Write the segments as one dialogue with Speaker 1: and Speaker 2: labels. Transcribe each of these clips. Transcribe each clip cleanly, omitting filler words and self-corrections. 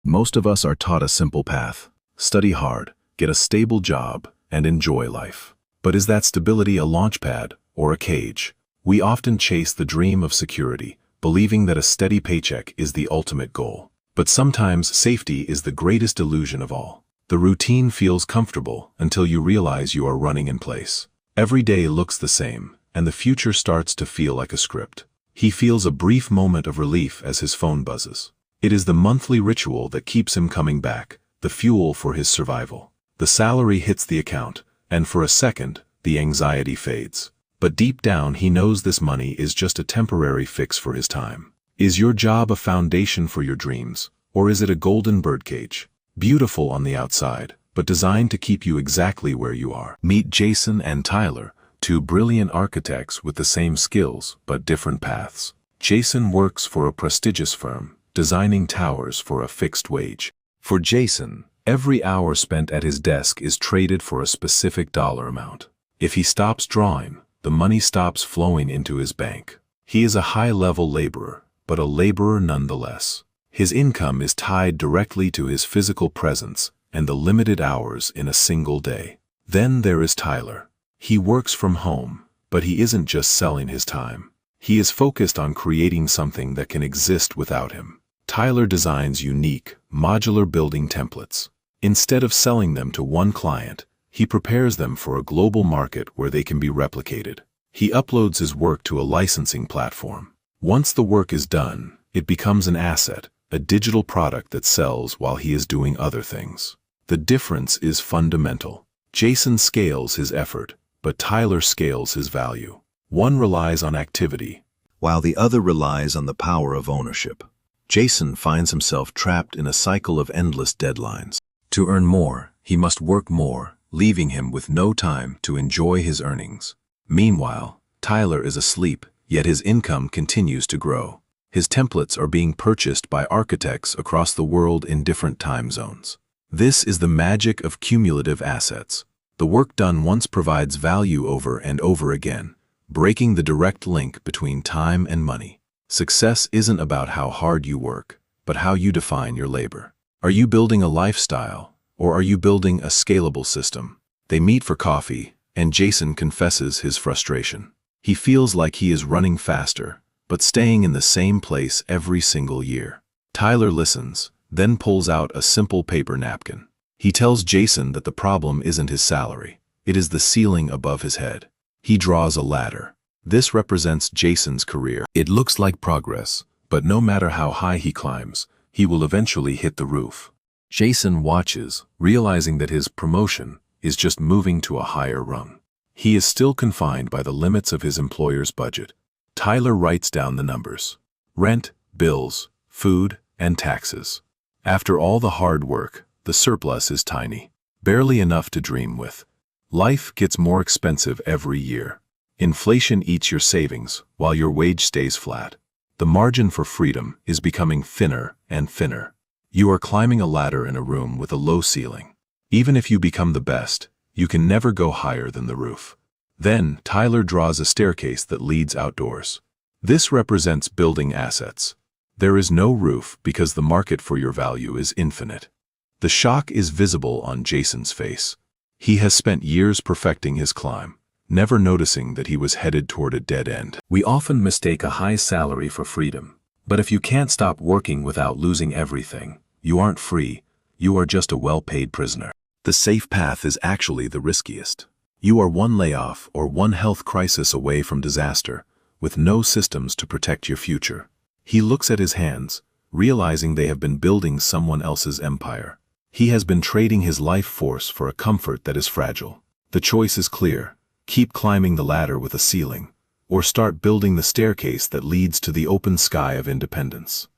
Speaker 1: Most of us are taught a simple path: study hard, get a stable job, and enjoy life. But is that stability a launchpad or a cage? We often chase the dream of security, believing that a steady paycheck is the ultimate goal. But sometimes safety is the greatest illusion of all. The routine feels comfortable until you realize you are running in place. Every day looks the same, and the future starts to feel like a script. He feels a brief moment of relief as his phone buzzes. It is the monthly ritual that keeps him coming back, the fuel for his survival. The salary hits the account, and for a second, the anxiety fades. But deep down he knows this money is just a temporary fix for his time. Is your job a foundation for your dreams, or is it a golden birdcage? Beautiful on the outside, but designed to keep you exactly where you are. Meet Jason and Tyler, two brilliant architects with the same skills but different paths. Jason works for a prestigious firm, designing towers for a fixed wage. For Jason, every hour spent at his desk is traded for a specific dollar amount. If he stops drawing, the money stops flowing into his bank. He is a high-level laborer, but a laborer nonetheless. His income is tied directly to his physical presence and the limited hours in a single day. Then there is Tyler. He works from home, but he isn't just selling his time. He is focused on creating something that can exist without him. Tyler designs unique, modular building templates. Instead of selling them to one client, he prepares them for a global market where they can be replicated. He uploads his work to a licensing platform. Once the work is done, it becomes an asset, a digital product that sells while he is doing other things. The difference is fundamental. Jason scales his effort, but Tyler scales his value. One relies on activity, while the other relies on the power of ownership. Jason finds himself trapped in a cycle of endless deadlines. To earn more, he must work more, leaving him with no time to enjoy his earnings. Meanwhile, Tyler is asleep, yet his income continues to grow. His templates are being purchased by architects across the world in different time zones. This is the magic of cumulative assets. The work done once provides value over and over again, breaking the direct link between time and money. Success isn't about how hard you work, but how you define your labor. Are you building a lifestyle, or are you building a scalable system? They meet for coffee, and Jason confesses his frustration. He feels like he is running faster, but staying in the same place every single year. Tyler listens, then pulls out a simple paper napkin. He tells Jason that the problem isn't his salary, it is the ceiling above his head. He draws a ladder. This represents Jason's career. It looks like progress, but no matter how high he climbs, he will eventually hit the roof. Jason watches, realizing that his promotion is just moving to a higher rung. He is still confined by the limits of his employer's budget. Tyler writes down the numbers: rent, bills, food, and taxes. After all the hard work, the surplus is tiny, barely enough to dream with. Life gets more expensive every year. Inflation eats your savings while your wage stays flat. The margin for freedom is becoming thinner and thinner. You are climbing a ladder in a room with a low ceiling. Even if you become the best, you can never go higher than the roof. Then, Tyler draws a staircase that leads outdoors. This represents building assets. There is no roof because the market for your value is infinite. The shock is visible on Jason's face. He has spent years perfecting his climb, never noticing that he was headed toward a dead end. We often mistake a high salary for freedom. But if you can't stop working without losing everything, you aren't free, you are just a well-paid prisoner. The safe path is actually the riskiest. You are one layoff or one health crisis away from disaster, with no systems to protect your future. He looks at his hands, realizing they have been building someone else's empire. He has been trading his life force for a comfort that is fragile. The choice is clear: keep climbing the ladder with a ceiling, or start building the staircase that leads to the open sky of independence.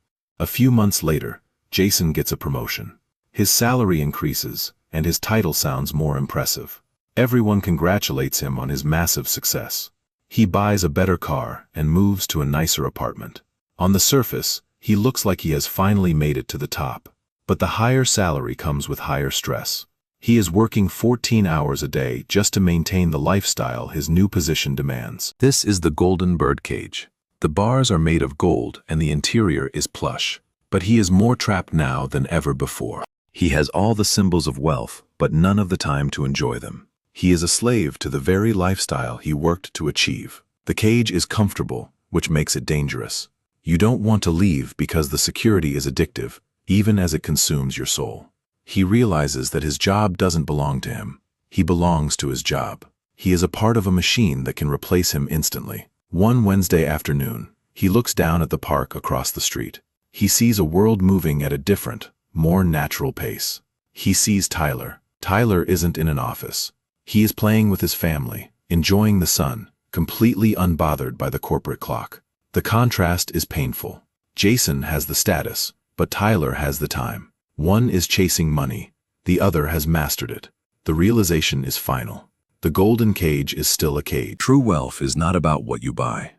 Speaker 1: A few months later, Jason gets a promotion. His salary increases, and his title sounds more impressive. Everyone congratulates him on his massive success. He buys a better car and moves to a nicer apartment. On the surface, he looks like he has finally made it to the top. But the higher salary comes with higher stress. He is working 14 hours a day just to maintain the lifestyle his new position demands. This is the golden birdcage. The bars are made of gold and the interior is plush. But he is more trapped now than ever before. He has all the symbols of wealth, but none of the time to enjoy them. He is a slave to the very lifestyle he worked to achieve. The cage is comfortable, which makes it dangerous. You don't want to leave because the security is addictive, even as it consumes your soul. He realizes that his job doesn't belong to him. He belongs to his job. He is a part of a machine that can replace him instantly. One Wednesday afternoon, he looks down at the park across the street. He sees a world moving at a different, more natural pace. He sees Tyler. Tyler isn't in an office. He is playing with his family, enjoying the sun, completely unbothered by the corporate clock. The contrast is painful. Jason has the status, but Tyler has the time. One is chasing money, the other has mastered it. The realization is final. The golden cage is still a cage. True wealth is not about what you buy,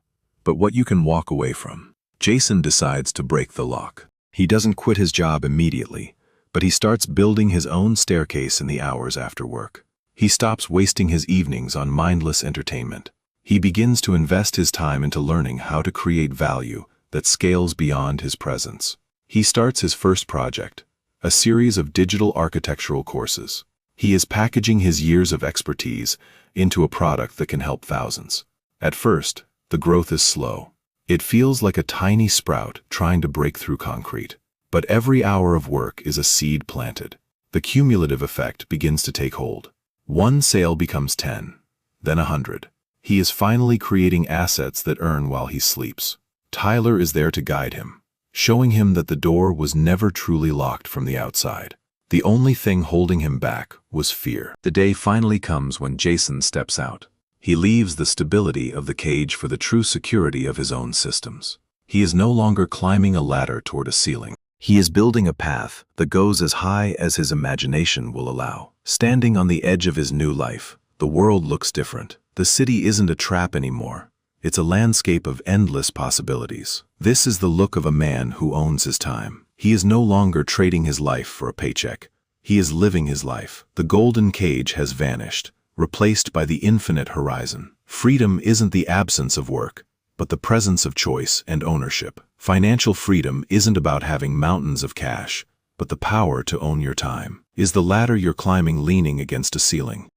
Speaker 1: but what you can walk away from. Jason decides to break the lock. He doesn't quit his job immediately, but he starts building his own staircase in the hours after work. He stops wasting his evenings on mindless entertainment. He begins to invest his time into learning how to create value that scales beyond his presence. He starts his first project, a series of digital architectural courses. He is packaging his years of expertise into a product that can help thousands. At first, the growth is slow. It feels like a tiny sprout trying to break through concrete. But every hour of work is a seed planted. The cumulative effect begins to take hold. One sale becomes 10, then 100. He is finally creating assets that earn while he sleeps. Tyler is there to guide him, showing him that the door was never truly locked from the outside. The only thing holding him back was fear. The day finally comes when Jason steps out. He leaves the stability of the cage for the true security of his own systems. He is no longer climbing a ladder toward a ceiling. He is building a path that goes as high as his imagination will allow. Standing on the edge of his new life, the world looks different. The city isn't a trap anymore. It's a landscape of endless possibilities. This is the look of a man who owns his time. He is no longer trading his life for a paycheck. He is living his life. The golden cage has vanished, replaced by the infinite horizon. Freedom isn't the absence of work, but the presence of choice and ownership. Financial freedom isn't about having mountains of cash, but the power to own your time. Is the ladder you're climbing leaning against a ceiling?